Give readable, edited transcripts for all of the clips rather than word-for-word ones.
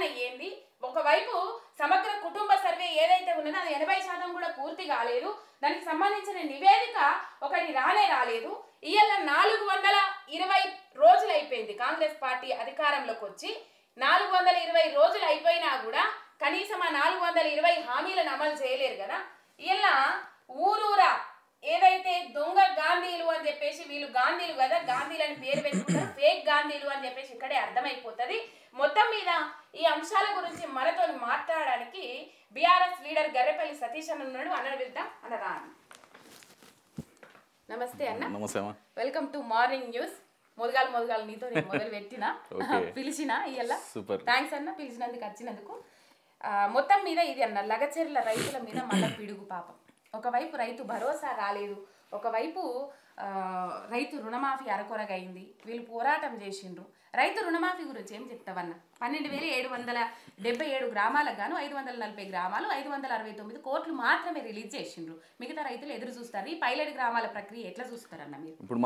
పాలన ఏంది, ఒకవైపు సమగ్ర కుటుంబ సర్వే ఏదైతే ఉన్నదో అది 80% కూడా పూర్తి కాలేదు, దానికి సంబంధించిన నివేదిక ఒకటి రాలేదు. ఇవాళ 420 రోజులు అయిపోయింది కాంగ్రెస్ పార్టీ అధికారంలోకి వచ్చి. 420 రోజులు అయిపోయినా కూడా కనీసం ఆ 420 హామీలను అమలు చేయలేరు కదా. ఇలా ఊరూరా ఏదైతే దొంగ గాంధీలు అని చెప్పేసి, వీళ్ళు గాంధీలు కదా, గాంధీలు అని పేరు పెట్టుకుంటారు, ఫేక్ గాంధీలు అని చెప్పేసి ఇక్కడే అర్థమైపోతుంది. మొత్తం మీద ఈ అంశాల గురించి మనతో మాట్లాడడానికి బీఆర్ఎస్ లీడర్ గర్రెపల్లి సతీష్ అన్న ఉన్నాడు. అన్న వెళ్దాం అన్న రా. నమస్తే అన్న. నమస్తే. Welcome to morning news. మొదగాలు నీతో నేను మొదలు పెట్టిన పిలిచిన ఇయ్యాల థ్యాంక్స్ అన్న, పిలిచినందుకు వచ్చినందుకు. మొత్తం మీద ఇది అన్న లగచెర్ల రైతుల మీద మళ్ళీ పిడుగు పాపం. ఒకవైపు రైతు భరోసా రాలేదు, ఒకవైపు రైతు రుణమాఫీ అరకొరగా అయింది. వీళ్ళు పోరాటం చేసిండ్రు. రైతు రుణమాఫీ గురించి ఏం చెప్తావన్న? 12,777 గ్రామాలకు గాను 540 గ్రామాలు 569 కోట్లు మాత్రమే రిలీజ్ చేసిండ్రు. మిగతా రైతులు ఎదురు చూస్తారు. ఈ పైలట్ గ్రామాల ప్రక్రియ ఎట్లా చూస్తారన్న మీరు? ఇప్పుడు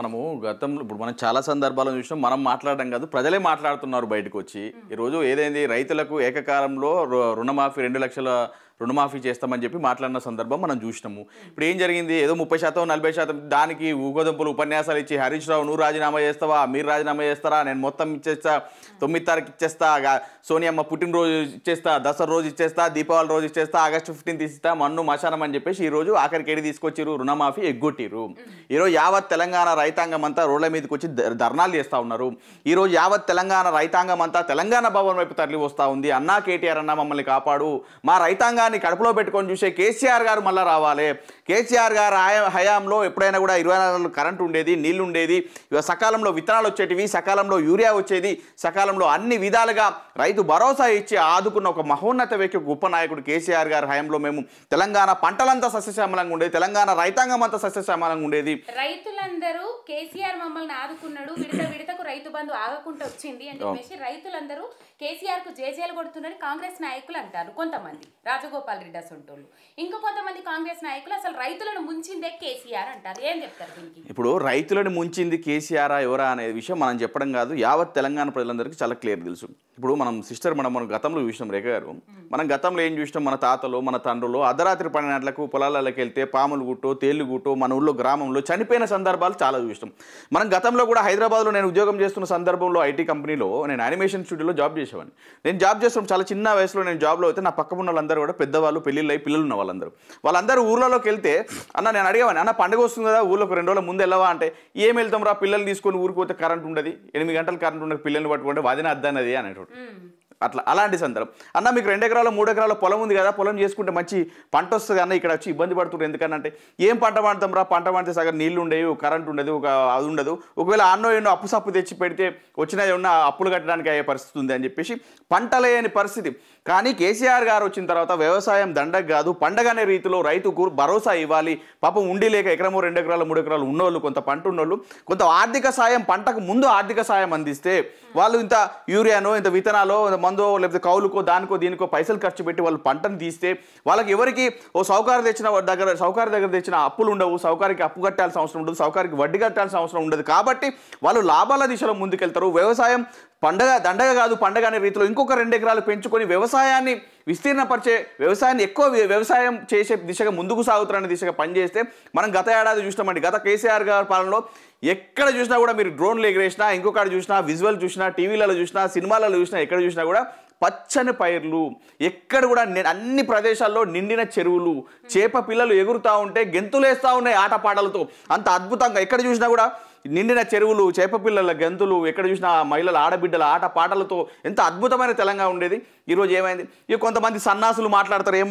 మనం చాలా సందర్భాలను చూసినాం. మనం మాట్లాడడం కాదు, ప్రజలే మాట్లాడుతున్నారు బయటకు వచ్చి. ఈరోజు ఏదైంది, రైతులకు ఏకకాలంలో రుణమాఫీ 2 లక్షల రుణమాఫీ చేస్తామని చెప్పి మాట్లాడిన సందర్భం మనం చూసినాము. ఇప్పుడు ఏం జరిగింది, ఏదో 30% 40% దానికి ఊగదంపులు ఉపన్యాసాలు ఇచ్చి హరీష్ రావు నువ్వు రాజీనామా చేస్తావా, మీరు రాజీనామా చేస్తారా, నేను మొత్తం ఇచ్చేస్తా, 9 తారీఖు ఇచ్చేస్తా, సోనియమ్మ పుట్టినరోజు ఇచ్చేస్తా, దసరా రోజు ఇచ్చేస్తా, దీపావళి రోజు ఇచ్చేస్తా, ఆగస్టు 15 ఇస్తా, మన్ను మశానం అని చెప్పేసి ఈరోజు ఆఖరికి ఏడి తీసుకొచ్చిరు, రుణమాఫీ ఎగ్గొట్టిరు. ఈరోజు యావత్ తెలంగాణ రైతాంగం అంతా రోడ్ల మీదకి వచ్చి ధర్నాలు చేస్తూ ఉన్నారు. ఈరోజు యావత్ తెలంగాణ రైతాంగం అంతా తెలంగాణ భవన్ వైపు తరలి వస్తూ ఉంది. అన్నా కేటీఆర్ అన్న మమ్మల్ని కాపాడు, మా రైతాంగాన్ని కడుపులో పెట్టుకొని చూసే కేసీఆర్ గారు మళ్ళీ రావాలి. కేసీఆర్ గారు హయాంలో ఎప్పుడైనా కూడా 24 గంటలు కరెంట్ ఉండేది, నీళ్లు ఉండేది, సకాలంలో విత్తనాలు వచ్చేటివి, సకాలంలో యూరియా వచ్చేది, సకాలంలో అన్ని విధాలుగా రైతు భరోసా ఇచ్చి ఆదుకున్న ఒక మహోన్నత వ్యక్తి, గొప్ప నాయకుడు కేసీఆర్ గారి హయాంలో మేము తెలంగాణ పంటలంతా సస్యశ్యామలంగా ఉండేది, తెలంగాణ రైతాంగం అంతా సస్యశ్యామలంగా ఉండేది. రైతులందరూ కేసీఆర్ మమ్మల్ని ఆదుకున్నాడు, విడతకు రైతు బంధు ఆగకుండా వచ్చింది అని చెప్పేసి రైతులందరూ కేసీఆర్ కు జేజేలు కొడుతున్నారని కాంగ్రెస్ నాయకులు అంటారు. కొంతమంది రాజగోపాల్ రెడ్డి అసంటోళ్ళు, ఇంకో కొంతమంది కాంగ్రెస్ నాయకులు అసలు రైతులను ముంచిందే కేసీఆర్ అంటారు. ఏం చెప్తారు దీనికి? ఇప్పుడు రైతులను ముంచింది కేసీఆర్ ఎవరా అనే విషయం మనం చెప్పడం కాదు, యావత్ తెలంగాణ ప్రజలందరికీ చాలా క్లియర్ తెలుసు. ఇప్పుడు మనం గతంలో చూసినాం, రేఖ గారు, మనం గతంలో ఏం చూసినాం, మన తాతలు మన తండ్రులు అర్ధరాత్రి 12 గంటలకు పొలాలకి వెళ్తే పాములు గుట్టో తేళ్లు గుట్టో మన ఊళ్ళో గ్రామంలో చనిపోయిన సందర్భాలు చాలా చూసినాం. మనం గతంలో కూడా హైదరాబాద్లో నేను ఉద్యోగం చేస్తున్న సందర్భంలో ఐటీ కంపెనీలో నేను యానిమేషన్ స్టూడియోలో జాబ్ చేసేవాడిని. నేను జాబ్ చేస్తున్నాం, చాలా చిన్న వయసులో నేను జాబ్లో అయితే నా పక్క ఉన్న వాళ్ళందరూ కూడా పెద్దవాళ్ళు, పెళ్ళిళ్ళు అయ్యి పిల్లలు ఉన్న వాళ్ళందరూ ఊర్లలోకి వెళ్తే అన్న నేను అడిగేవాడిని, అన్న పండుగ వస్తుంది కదా ఊళ్ళోకి 2 రోజుల ముందు వెళ్ళవా అంటే, ఏం వెళ్తాం రా పిల్లలు తీసుకొని ఊరికి పోతే కరెంట్ ఉండదు, 8 గంటలు కరెంట్ ఉండదు, పిల్లల్ని పట్టుకుంటే వాదిన అద్దన్నది అనేటోడు. అలాంటి సందర్భం. అన్న మీకు 2 ఎకరాలు 3 ఎకరాల పొలం ఉంది కదా, పొలం చేసుకుంటే మంచి పంట వస్తుంది అన్న, ఇక్కడ వచ్చి ఇబ్బంది పడుతుంటారు ఎందుకనంటే, ఏం పంట పండుతాం రా, పంట పండితే సగం నీళ్లు ఉండేవి, కరెంట్ ఉండదు, అది ఉండదు, ఒకవేళ ఎన్నో అప్పు సప్పు తెచ్చి పెడితే వచ్చినది ఉన్న అప్పులు కట్టడానికి అయ్యే పరిస్థితి ఉంది అని చెప్పేసి పంటలేని పరిస్థితి. కానీ కేసీఆర్ గారు వచ్చిన తర్వాత వ్యవసాయం దండగ కాదు, పండగ అనే రీతిలో రైతుకు భరోసా ఇవ్వాలి. పాపం ఉండి లేక 1 ఎకరమో 2 ఎకరాలు 3 ఎకరాలు ఉన్నోళ్ళు, కొంత పంట ఉన్నోళ్ళు కొంత ఆర్థిక సాయం, పంటకు ముందు ఆర్థిక సాయం అందిస్తే వాళ్ళు ఇంత యూరియానో ఇంత విత్తనాలో మందో లేకపోతే కౌలుకో దానికో దీనికో పైసలు ఖర్చు పెట్టి వాళ్ళు పంటను తీస్తే వాళ్ళకి ఎవరికి ఓ సౌకారు దగ్గర తెచ్చిన అప్పులు ఉండవు, సౌకారికి అప్పు కట్టాల్సిన అవసరం ఉండదు, సౌకారికి వడ్డీ కట్టాల్సిన అవసరం ఉండదు. కాబట్టి వాళ్ళు లాభాల దిశలో ముందుకెళ్తారు. వ్యవసాయం దండగ కాదు, పండగ అనే రీతిలో ఇంకొక 2 ఎకరాలు పెంచుకొని వ్యవసాయాన్ని విస్తీర్ణపరిచే, వ్యవసాయం చేసే దిశగా ముందుకు సాగుతున్న దిశగా పనిచేస్తే మనం గత ఏడాది చూసినామండి. గత కేసీఆర్ గారి పాలనలో ఎక్కడ చూసినా కూడా మీరు డ్రోన్లు ఎగిరేసినా, ఇంకొకటి చూసినా, విజువల్ చూసినా, టీవీలలో చూసినా, సినిమాలలో చూసినా, ఎక్కడ చూసినా కూడా పచ్చని పైర్లు, ఎక్కడ కూడా అన్ని ప్రదేశాల్లో నిండిన చెరువులు, చేప పిల్లలు ఎగురుతూ ఉంటే గెంతులేస్తూ ఉన్నాయి ఆటపాటలతో. అంత అద్భుతంగా ఎక్కడ చూసినా కూడా నిండిన చెరువులు, చేప పిల్లల గెంతులు, ఎక్కడ చూసినా మహిళల ఆడబిడ్డల ఆట పాటలతో ఎంత అద్భుతమైన తెలంగాణ ఉండేది. ఈరోజు ఏమైంది? ఇక కొంతమంది సన్నాసులు మాట్లాడతారు, ఏం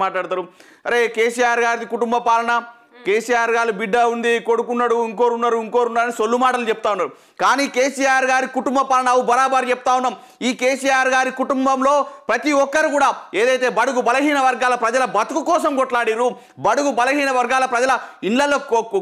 మాట్లాడతారు, అరే కేసీఆర్ గారిది కుటుంబ పాలన, కేసీఆర్ గారి బిడ్డ ఉంది, కొడుకున్నాడు, ఇంకోరు అని సొల్లు మాటలు చెప్తా ఉన్నారు. కానీ కేసీఆర్ గారి కుటుంబ పాలన బరాబర్ చెప్తా ఉన్నాం. ఈ కేసీఆర్ గారి కుటుంబంలో ప్రతి ఒక్కరు కూడా ఏదైతే బడుగు బలహీన వర్గాల ప్రజల బతుకు కోసం కొట్లాడిరు, బడుగు బలహీన వర్గాల ప్రజల ఇళ్లలో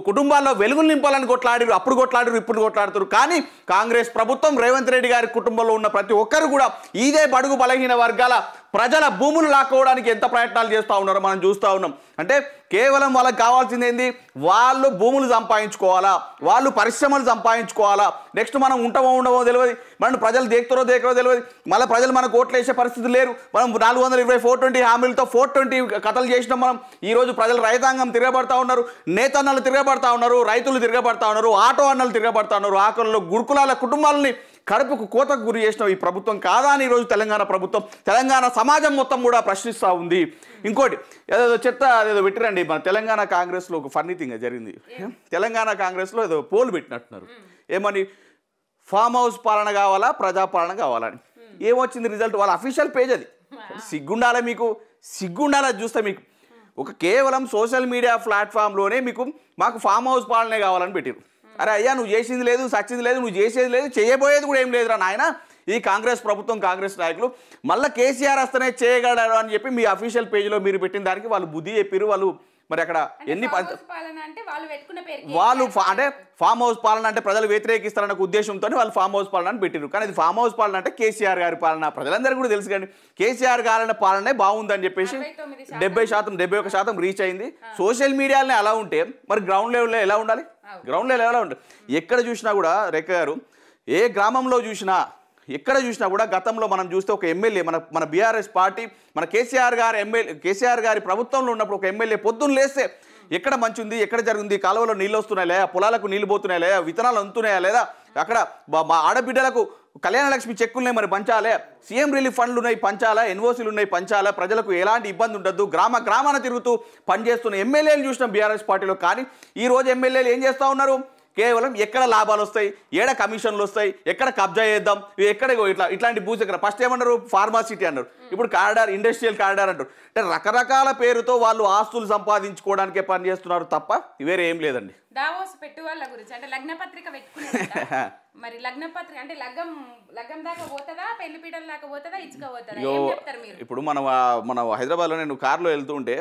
కుటుంబాల్లో వెలుగులు నింపాలని కొట్లాడిరు, అప్పుడు కొట్లాడిరు, ఇప్పుడు కొట్లాడుతారు. కానీ కాంగ్రెస్ ప్రభుత్వం రేవంత్ రెడ్డి గారి కుటుంబంలో ఉన్న ప్రతి ఒక్కరు కూడా ఇదే బడుగు బలహీన వర్గాల ప్రజల భూములు లాక్కోవడానికి ఎంత ప్రయత్నాలు చేస్తూ ఉన్నారో మనం చూస్తూ ఉన్నాం. అంటే కేవలం వాళ్ళకి కావాల్సింది ఏంది, వాళ్ళు భూములు సంపాదించుకోవాలా, వాళ్ళు పరిశ్రమలు సంపాదించుకోవాలా, నెక్స్ట్ మనం ఉండమో తెలియదు, మనం ప్రజలు దేకుతారో తెలియదు, మళ్ళీ ప్రజలు మనకు ఓట్లు వేసే పరిస్థితి లేరు. మనం 420 420 హామీలతో 420 కథలు చేసినాం. మనం ఈరోజు ప్రజలు రైతాంగం తిరగబడతా ఉన్నారు, నేతన్నలు తిరగబడతా ఉన్నారు, రైతులు తిరగబడతా ఉన్నారు, ఆటో అన్నలు తిరగబడతా ఉన్నారు, ఆకలిలో గురుకులాల కుటుంబాలని కడుపుకు కోతకు గురి చేసిన ఈ ప్రభుత్వం కాదా అని ఈరోజు తెలంగాణ ప్రభుత్వం, తెలంగాణ సమాజం మొత్తం కూడా ప్రశ్నిస్తూ ఉంది. ఇంకోటి ఏదో చెత్త అదేదో పెట్టిరండి, మన తెలంగాణ కాంగ్రెస్లో ఒక ఫన్నీ థింగ్ జరిగింది. తెలంగాణ కాంగ్రెస్లో ఏదో పోల్ పెట్టినట్టున్నారు, ఏమని ఫామ్ హౌస్ పాలన కావాలా ప్రజాపాలన కావాలని. ఏమొచ్చింది రిజల్ట్? వాళ్ళ అఫీషియల్ పేజ్ అది. సిగ్గుండాలా మీకు, సిగ్గుండాలా చూస్తే మీకు. ఒక కేవలం సోషల్ మీడియా ప్లాట్ఫామ్లోనే మీకు మాకు ఫామ్ హౌస్ పాలనే కావాలని పెట్టారు. అరే అయ్యా, నువ్వు చేసింది లేదు, సచ్చింది లేదు, నువ్వు చేసేది లేదు, చేయబోయేది కూడా ఏం లేదురా నాయన. ఈ కాంగ్రెస్ ప్రభుత్వం, కాంగ్రెస్ నాయకులు మళ్ళీ కేసీఆర్ వస్తేనే చేయగలరు అని చెప్పి మీ అఫీషియల్ పేజ్లో మీరు పెట్టిన దానికి వాళ్ళు బుద్ధి చెప్పారు. వాళ్ళు మరి అక్కడ ఎన్ని వాళ్ళు అంటే ఫామ్ హౌస్ పాలన అంటే ప్రజలు వ్యతిరేకిస్తారన్న ఉద్దేశంతో వాళ్ళు ఫామ్ హౌస్ పాలన అని పెట్టారు. కానీ ఇది ఫామ్ హౌస్ పాలన అంటే కేసీఆర్ గారి పాలన. ప్రజలందరికీ కూడా తెలుసు కానీ కేసీఆర్ గారి పాలనే బాగుందని చెప్పేసి 70% 71% రీచ్ అయింది. సోషల్ మీడియాలోనే అలా ఉంటే మరి గ్రౌండ్ లెవెల్లో ఎలా ఉండాలి? గ్రౌండ్ లెవెల్ ఎలా ఉండాలి? ఎక్కడ చూసినా కూడా రేఖ గారు, ఏ గ్రామంలో చూసినా ఎక్కడ చూసినా కూడా గతంలో మనం చూస్తే ఒక ఎమ్మెల్యే మన బీఆర్ఎస్ పార్టీ, మన కేసీఆర్ గారి ప్రభుత్వంలో ఉన్నప్పుడు ఒక ఎమ్మెల్యే పొద్దున్న లేస్తే ఎక్కడ మంచి ఉంది, ఎక్కడ జరిగింది, కాలువలో నీళ్ళు వస్తున్నాయా లేదా, పొలాలకు నీళ్ళు పోతున్నాయా లేదా, విత్తనాలు అందుతున్నాయా లేదా, అక్కడ మా ఆడబిడ్డలకు కళ్యాణ లక్ష్మి చెక్కులున్నాయి మరి పంచాలే, సీఎం రిలీఫ్ ఫండ్లు ఉన్నాయి పంచాలా, ఎన్ఓసీలు ఉన్నాయి పంచాలా, ప్రజలకు ఎలాంటి ఇబ్బంది ఉండద్దు, గ్రామాన తిరుగుతూ పనిచేస్తున్న ఎమ్మెల్యేలు చూసినాం బీఆర్ఎస్ పార్టీలో. కానీ ఈరోజు ఎమ్మెల్యేలు ఏం చేస్తూ ఉన్నారు? కేవలం ఎక్కడ లాభాలు వస్తాయి, ఏడ కమిషన్లు వస్తాయి, ఎక్కడ కబ్జా చేద్దాం, ఎక్కడ ఇట్లాంటి భూచక్ర. ఫస్ట్ ఏమన్నారు? ఫార్మాసిటీ అన్నారు, ఇప్పుడు కారిడార్, ఇండస్ట్రియల్ కారిడార్ అంటారు. అంటే రకరకాల పేరుతో వాళ్ళు ఆస్తులు సంపాదించుకోవడానికే పని చేస్తున్నారు తప్ప వేరే ఏం లేదండి. దావోస్ పెట్టువాళ్ళ గురించి అంటే లగ్నపత్రిక పెట్టుకునే మరి లగ్నపత్రిక అంటే లగ్గం దాకా పోతుందా, పెళ్లి పీటల దాకా పోతుందా, ఇచ్చుక పోతుందా, ఏం చెప్తారు మీరు? ఇప్పుడు మన హైదరాబాద్లో నేను కారులో వెళ్తూ ఉంటే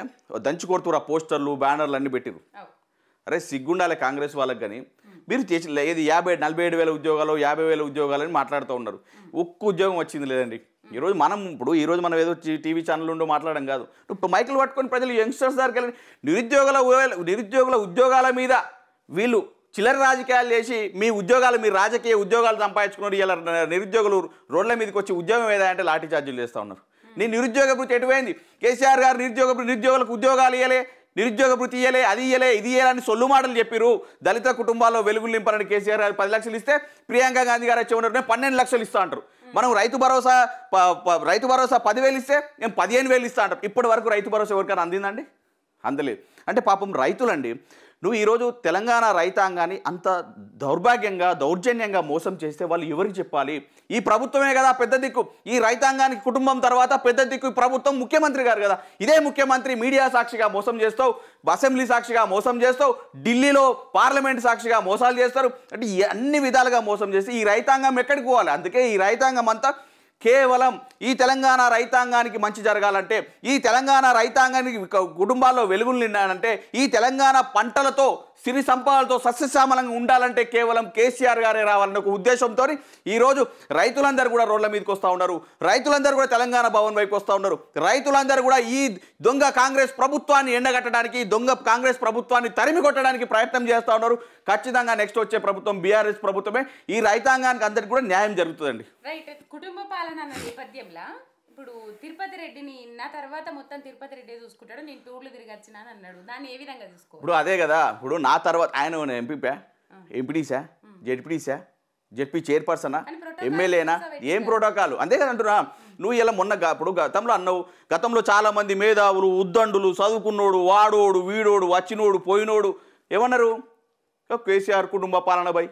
దంచి కొడుతురు ఆ పోస్టర్లు, బ్యానర్లు అన్ని పెట్టిరు. అరే సిగ్గుండాలి కాంగ్రెస్ వాళ్ళకి. కానీ మీరు చేసి ఏది 47,000 ఉద్యోగాలు, 50,000 ఉద్యోగాలు అని మాట్లాడుతూ ఉన్నారు. ఒక్క ఉద్యోగం వచ్చింది లేదండి. ఈరోజు మనం ఏదో టీవీ ఛానల్ ఉండో మాట్లాడడం కాదు. ఇప్పుడు మైకులు పట్టుకొని ప్రజలు యంగ్స్టర్స్ దగ్గరికి వెళ్ళి నిరుద్యోగుల ఉద్యోగాల మీద వీళ్ళు చిల్లర రాజకీయాలు చేసి మీరు రాజకీయ ఉద్యోగాలు సంపాదించుకున్నారు. ఇలా నిరుద్యోగులు రోడ్ల మీదకి వచ్చి ఉద్యోగం ఏదంటే లాఠీ చార్జీలు చేస్తూ ఉన్నారు. నిరుద్యోగ వృత్తి ఎటువైంది? కేసీఆర్ గారు నిరుద్యోగులకు ఉద్యోగాలు ఇవ్వలే, నిరుద్యోగ వృత్తి ఇయ్యలే, అది ఇయ్యలే, ఇది ఇయ్యాలని సొల్లు మాటలు చెప్పారు. దళిత కుటుంబాల్లో వెలుగులు నింపాలని కేసీఆర్ గారు 10 లక్షలు ఇస్తే ప్రియాంక గాంధీ గారు వచ్చే ఉన్నారనే 12 లక్షలు ఇస్తా అంటారు. మనం రైతు భరోసా 10,000 ఇస్తే మేము 15,000 ఇస్తా అంటారు. ఇప్పటి వరకు రైతు భరోసా ఎవరికైనా అందిందండి? అందలేదు. అంటే పాపం రైతులండి. నువ్వు ఈరోజు తెలంగాణ రైతాంగాన్ని అంత దౌర్జన్యంగా మోసం చేస్తే వాళ్ళు ఎవరికి చెప్పాలి? ఈ ప్రభుత్వమే కదా పెద్ద దిక్కు. ఈ రైతాంగానికి కుటుంబం తర్వాత పెద్ద దిక్కు ప్రభుత్వం, ముఖ్యమంత్రి గారు కదా. ఇదే ముఖ్యమంత్రి మీడియా సాక్షిగా మోసం చేస్తావు, అసెంబ్లీ సాక్షిగా మోసం చేస్తావు, ఢిల్లీలో పార్లమెంట్ సాక్షిగా మోసాలు చేస్తారు. అంటే అన్ని విధాలుగా మోసం చేసి ఈ రైతాంగం ఎక్కడికి పోవాలి? అందుకే ఈ రైతాంగం అంతా కేవలం ఈ తెలంగాణ రైతాంగానికి మంచి జరగాలంటే, ఈ తెలంగాణ రైతాంగానికి కుటుంబాల్లో వెలుగులు నిండాలంటే, ఈ తెలంగాణ పంటలతో సిరి సంపదలతో సస్యశ్యామలంగా ఉండాలంటే కేవలం కేసీఆర్ గారే రావాలన్న ఒక ఉద్దేశంతో ఈరోజు రైతులందరూ కూడా రోడ్ల మీదకి వస్తూ ఉన్నారు. రైతులందరూ కూడా తెలంగాణ భవన్ వైపు వస్తూ ఉన్నారు. రైతులందరూ కూడా ఈ దొంగ కాంగ్రెస్ ప్రభుత్వాన్ని ఎండగట్టడానికి, దొంగ కాంగ్రెస్ ప్రభుత్వాన్ని తరిమి కొట్టడానికి ప్రయత్నం చేస్తూ ఉన్నారు. ఖచ్చితంగా నెక్స్ట్ వచ్చే ప్రభుత్వం బీఆర్ఎస్ ప్రభుత్వమే. ఈ రైతాంగానికి అందరికీ కూడా న్యాయం జరుగుతుందండి. రైట్. కుటుంబ పాలన అన్న నేపథ్యంలో ఇప్పుడు తిరుపతి రెడ్డిని నా తర్వాత మొత్తం తిరుపతి రెడ్డి చూసుకుంటాడు, నేను టూర్లు తిరిగి వచ్చినాను అన్నాడు. దాన్ని ఏ విధంగా చూసుకో? ఇప్పుడు అదే కదా, ఇప్పుడు నా తర్వాత ఆయన ఎంపీటీసా, జెడ్పీ చైర్పర్సనా, ఎమ్మెల్యేనా, ఏం ప్రోటోకాల్? అంతే కదా అంటున్నా. నువ్వు ఇలా ఇప్పుడు గతంలో అన్నావు, గతంలో చాలా మంది మేధావులు, ఉద్దండులు, చదువుకున్నోడు, వాడోడు, వీడోడు, వచ్చినోడు, పోయినోడు ఏమన్నారు? కేసీఆర్ కుటుంబ పాలన బై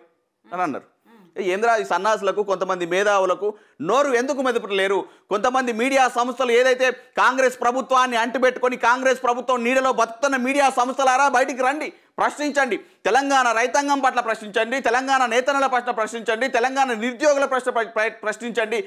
అని అన్నారు. ఏంద్రా ఈ సన్నాసులకు, కొంతమంది మేధావులకు నోరు ఎందుకు మెదపలేరు? కొంతమంది మీడియా సంస్థలు ఏదైతే కాంగ్రెస్ ప్రభుత్వాన్ని అంటిపెట్టుకొని కాంగ్రెస్ ప్రభుత్వం నీడలో బతుకుతున్న మీడియా సంస్థలారా బయటికి రండి, ప్రశ్నించండి. తెలంగాణ రైతాంగం పట్ల ప్రశ్నించండి, తెలంగాణ నేతల పట్ల ప్రశ్నించండి, తెలంగాణ నిరుద్యోగుల ప్రశ్నించండి.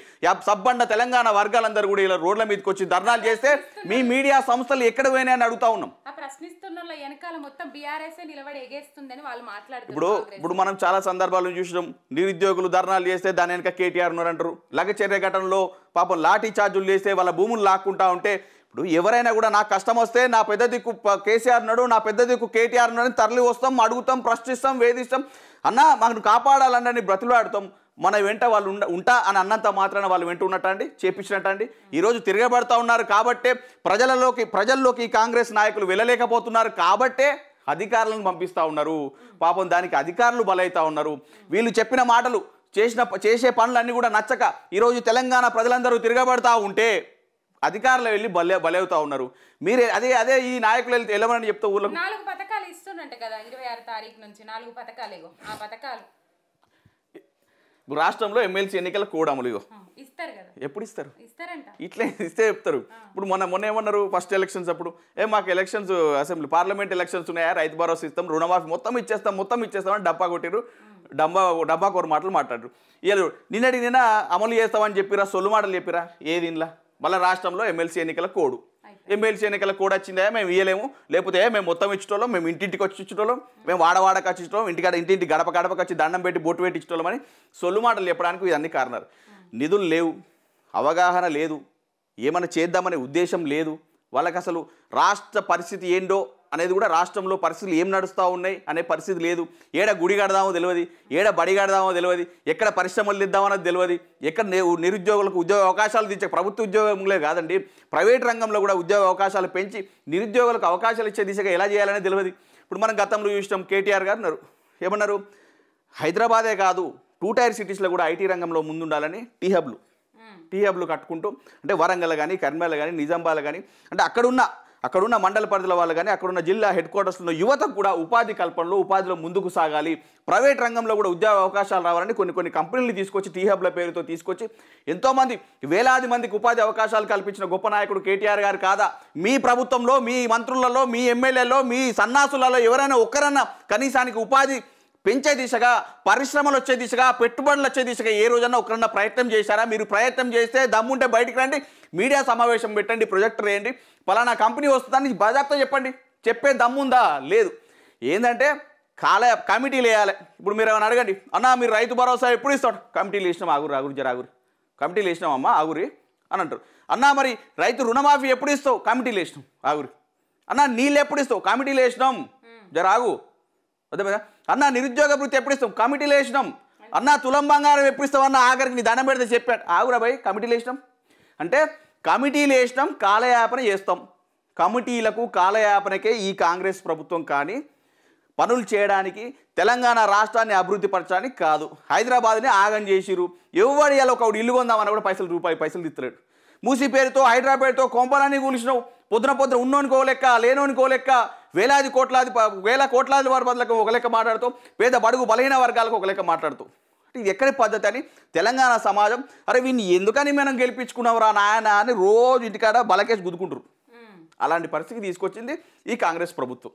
సబ్బండ తెలంగాణ వర్గాలందరూ కూడా ఇలా రోడ్ల మీదకి వచ్చి ధర్నాలు చేస్తే మీ మీడియా సంస్థలు ఎక్కడ పోయినాయని అడుగుతా ఉన్నాం. ప్రశ్నిస్తున్న వెనకాల మొత్తం బీఆర్ఎస్ నిలబడి ఎగేస్తుందని వాళ్ళు ఇప్పుడు మాట్లాడుతున్నారు. మనం చాలా సందర్భాలను చూసినాం. నిరుద్యోగులు ధర్నాలు చేస్తే దాని వెనక కేటీఆర్ ఉన్నారు అంటారు. లగచర్య ఘటనలో పాపం లాఠీ చార్జులు చేస్తే వాళ్ళ భూములు లాక్కుంటా ఉంటే ఇప్పుడు ఎవరైనా కూడా నాకు కష్టం వస్తే నా పెద్ద దిక్కు కేసీఆర్ ఉన్నాడు, నా పెద్ద దిక్కు కేటీఆర్ ఉన్నాడని తరలి వస్తాం, అడుగుతాం, ప్రశ్నిస్తాం, వేధిస్తాం. అన్నా మాకు కాపాడాలని బ్రతులాడుతాం. మన వెంట వాళ్ళు ఉంటా అని అన్నంత మాత్రాన వాళ్ళు వెంట ఉన్నట్టు అండి, చేపించినట్టు అండి. ఈరోజు తిరగబడతా ఉన్నారు కాబట్టే ప్రజల్లోకి కాంగ్రెస్ నాయకులు వెళ్ళలేకపోతున్నారు కాబట్టే అధికారులను పంపిస్తూ ఉన్నారు. పాపం దానికి అధికారులు బలవుతూ ఉన్నారు. వీళ్ళు చెప్పిన మాటలు చేసే పనులన్నీ కూడా నచ్చక ఈరోజు తెలంగాణ ప్రజలందరూ తిరగబడతా ఉంటే అధికారులు వెళ్ళి బలవుతా ఉన్నారు. మీరే అదే ఈ నాయకులు వెళ్ళమని చెప్తా ఊళ్ళో 4 పథకాలు ఇస్తుందంట కదా 26 తారీఖు నుంచి 4 పథకాలు. ఆ పథకాలు రాష్ట్రంలో ఎమ్మెల్సీ ఎన్నికల కోడ్ అమలు ఇస్తారు కదా. ఎప్పుడు ఇస్తారు? ఇస్తారంట. ఇట్లే ఇస్తే చెప్తారు. ఇప్పుడు మొన్న ఏమన్నారు ఫస్ట్ ఎలక్షన్స్ అప్పుడు, మాకు ఎలక్షన్స్ అసెంబ్లీ పార్లమెంట్ ఎలక్షన్స్ ఉన్నాయా, రైతు భరోసా ఇస్తాం, రుణమాఫీ మొత్తం ఇచ్చేస్తామని డబ్బా కొట్టిరు. డబ్బా కోరు మాటలు మాట్లాడరు. ఇవాళ నిన్న అమలు చేస్తామని చెప్పిరా, సొల్లు మాటలు చెప్పిరా. ఏది ఇంట్లో మళ్ళీ రాష్ట్రంలో ఎమ్మెల్సీ ఎన్నికల కోడ్ వచ్చిందా, మేము ఇయ్యలేము, లేకపోతే మేము మొత్తం ఇచ్చేటోళ్ళం, మేము ఇంటింటికి వచ్చి ఇచ్చేటోళ్ళం, మేము వాడవాడకి వచ్చి ఇచ్చేటోళ్ళం, ఇంటింటి గడపకి వచ్చి దండం పెట్టి బొట్టు పెట్టి ఇచ్చేటోళ్ళం అని సొల్లు మాటలు చెప్పడానికి ఇవన్నీ కారణాలు. నిధులు లేవు, అవగాహన లేదు, ఏమైనా చేద్దామనే ఉద్దేశం లేదు వాళ్ళకి. అసలు రాష్ట్ర పరిస్థితి ఏంటో అనేది కూడా, రాష్ట్రంలో పరిస్థితులు ఏం నడుస్తూ ఉన్నాయి అనే పరిస్థితి లేదు. ఏడ గుడి కడదామో తెలియదు, ఏడ బడి కడదామో తెలియదు, ఎక్కడ పరిశ్రమలు తెద్దామన్నది తెలియదు, ఎక్కడ నిరుద్యోగులకు ఉద్యోగ అవకాశాలు తెచ్చే ప్రభుత్వ ఉద్యోగంలే కాదండి, ప్రైవేట్ రంగంలో కూడా ఉద్యోగ అవకాశాలు పెంచి నిరుద్యోగులకు అవకాశాలు ఇచ్చే దిశగా ఎలా చేయాలనే తెలియదు. ఇప్పుడు మనం గతంలో చూసినాం, కేటీఆర్ గారు ఉన్నారు, ఏమన్నారు, హైదరాబాదే కాదు 2 టైర్ సిటీస్లో కూడా ఐటీ రంగంలో ముందుండాలని టీ హబ్లు కట్టుకుంటూ, అంటే వరంగల్ కానీ, కర్నూలు కానీ, నిజామాబాద్ కానీ, అంటే అక్కడున్న మండల పరిధిల వాళ్ళు కానీ, అక్కడున్న జిల్లా హెడ్ క్వార్టర్స్లో యువతకు కూడా ఉపాధి కల్పనలో, ఉపాధిలో ముందుకు సాగాలి, ప్రైవేట్ రంగంలో కూడా ఉద్యోగ అవకాశాలు రావాలని కొన్ని కంపెనీలు తీసుకొచ్చి టీ హబ్ల పేరుతో తీసుకొచ్చి ఎంతోమంది వేలాది మందికి ఉపాధి అవకాశాలు కల్పించిన గొప్ప నాయకుడు కేటీఆర్ గారు కాదా? మీ ప్రభుత్వంలో, మీ మంత్రులలో, మీ ఎమ్మెల్యేలో, మీ సన్నాసులలో ఎవరైనా ఒక్కరన్నా కనీసానికి ఉపాధి పెంచే దిశగా, పరిశ్రమలు వచ్చే దిశగా, పెట్టుబడులు వచ్చే దిశగా ఏ రోజన్నా ఒకరన్నా ప్రయత్నం చేశారా? మీరు ప్రయత్నం చేస్తే దమ్ముంటే బయటికి రండి, మీడియా సమావేశం పెట్టండి, ప్రొజెక్టర్ వేయండి, పలానా కంపెనీ వస్తుందని బాజాప్తా చెప్పండి. చెప్పే దమ్ముందా? లేదు. ఏంటంటే కమిటీలు వేయాలి. ఇప్పుడు మీరు ఏమైనా అడగండి, అన్నా మీరు రైతు భరోసా ఎప్పుడు ఇస్తాడు? కమిటీలు వేసినాం, ఆగురి కమిటీలు వేసినామమ్మా ఆగురి అని అంటారు. అన్నా మరి రైతు రుణమాఫీ ఎప్పుడు ఇస్తావు? కమిటీలు వేసినాం, ఆగురి. అన్నా నీళ్ళు ఎప్పుడు ఇస్తావు? కమిటీలు వేసినాం, ఆగు. అదే అన్న నిరుద్యోగ వృత్తి ఎప్పుడు ఇస్తాం? కమిటీలు వేసినాం. అన్న తులం బంగారం ఎప్పుడు ఇస్తాం? అన్న ఆఖరికి నీ దండం పెడితే చెప్పాడు, ఆగురా భయ్ కమిటీలు వేసినాం. అంటే కమిటీలు వేసినాం, కాలయాపన చేస్తాం. కమిటీలకు కాలయాపనకే ఈ కాంగ్రెస్ ప్రభుత్వం కానీ పనులు చేయడానికి, తెలంగాణ రాష్ట్రాన్ని అభివృద్ధి పరచడానికి కాదు. హైదరాబాద్ని ఆగం చేసిరు. ఎవరు ఇలా ఒక ఇల్లు కొందామన్నా కూడా రూపాయి పైసలు తిత్తలేడు. మూసి పేరుతో, హైదరాబాద్ పేరుతో కొంపలన్నీ కూల్చినావు. పొద్దున ఉన్నోనికి ఒక లెక్క, లేనోనికి ఒక లెక్క, వేల కోట్లాది వర్గాలకు ఒక లెక్క మాట్లాడుతూ, పేద బడుగు బలహీన వర్గాలకు ఒక లెక్క మాట్లాడుతూ, ఇది ఎక్కడి పద్ధతి అని తెలంగాణ సమాజం, అరే వీన్ని ఎందుకని మనం గెలిపించుకున్నావురా నాయన అని రోజు ఇంటికాడ బలకేసి గుద్దుకుంటారు. అలాంటి పరిస్థితికి తీసుకొచ్చింది ఈ కాంగ్రెస్ ప్రభుత్వం.